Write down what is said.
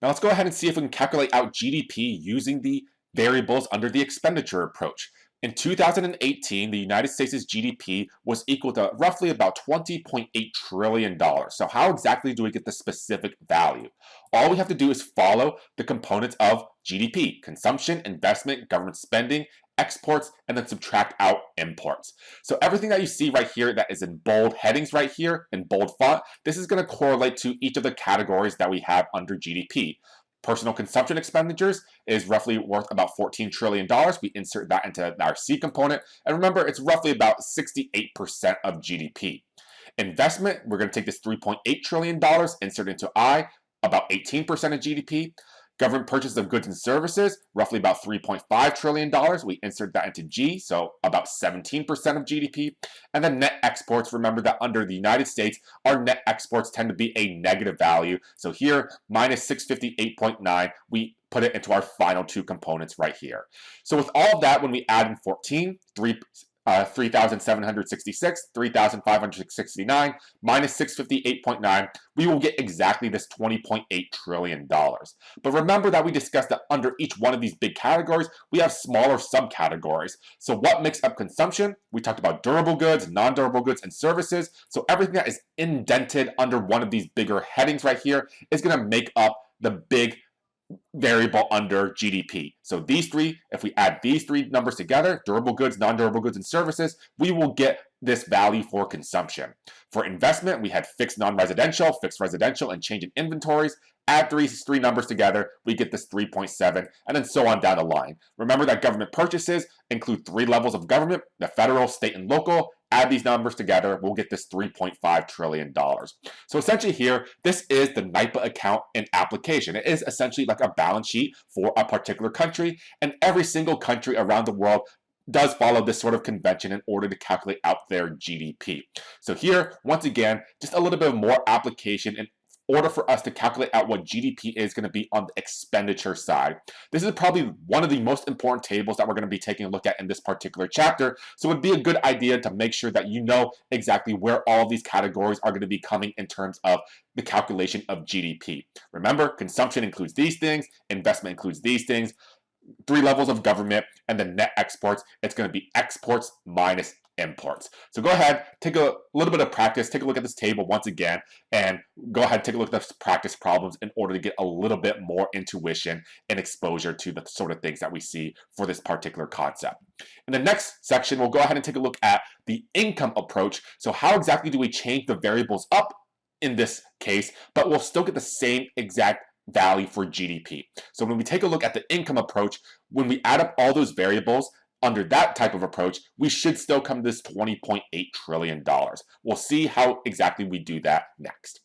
Now let's go ahead and see if we can calculate out GDP using the variables under the expenditure approach. In 2018, the United States' GDP was equal to roughly about $20.8 trillion. So how exactly do we get the specific value? All we have to do is follow the components of GDP: consumption, investment, government spending, exports, and then subtract out imports. So everything that you see right here that is in bold headings right here in bold font, this is going to correlate to each of the categories that we have under GDP. Personal consumption expenditures is roughly worth about $14 trillion. We insert that into our C component. And remember, it's roughly about 68% of GDP. Investment, we're going to take this $3.8 trillion, insert into I, about 18% of GDP. Government purchase of goods and services, roughly about $3.5 trillion. We insert that into G, so about 17% of GDP. And then net exports, remember that under the United States, our net exports tend to be a negative value. So here, minus 658.9, we put it into our final two components right here. So with all of that, when we add in 14, 3,766, 3,569, minus 658.9, we will get exactly this $20.8 trillion. But remember that we discussed that under each one of these big categories, we have smaller subcategories. So what makes up consumption? We talked about durable goods, non-durable goods, and services. So everything that is indented under one of these bigger headings right here is going to make up the big variable under GDP. So these three, if we add these three numbers together, durable goods, non-durable goods, and services, we will get this value for consumption. For investment, we had fixed non-residential, fixed residential, and change in inventories. Add these three numbers together, we get this 3.7, and then so on down the line. Remember that government purchases include three levels of government: the federal, state, and local. Add these numbers together, we'll get this $3.5 trillion. So essentially here, this is the NYPA account in application. It is essentially like a balance sheet for a particular country, and every single country around the world does follow this sort of convention in order to calculate out their GDP. So here, once again, just a little bit more application in order for us to calculate out what GDP is going to be on the expenditure side. This is probably one of the most important tables that we're going to be taking a look at in this particular chapter. So it would be a good idea to make sure that you know exactly where all of these categories are going to be coming in terms of the calculation of GDP. Remember, consumption includes these things, investment includes these things, three levels of government, and then net exports, it's going to be exports minus imports. So go ahead, take a little bit of practice, take a look at this table once again, and go ahead and take a look at the practice problems in order to get a little bit more intuition and exposure to the sort of things that we see for this particular concept. In the next section, we'll go ahead and take a look at the income approach. So how exactly do we change the variables up in this case, but we'll still get the same exact value for GDP. So when we take a look at the income approach, when we add up all those variables under that type of approach, we should still come to this $20.8 trillion. We'll see how exactly we do that next.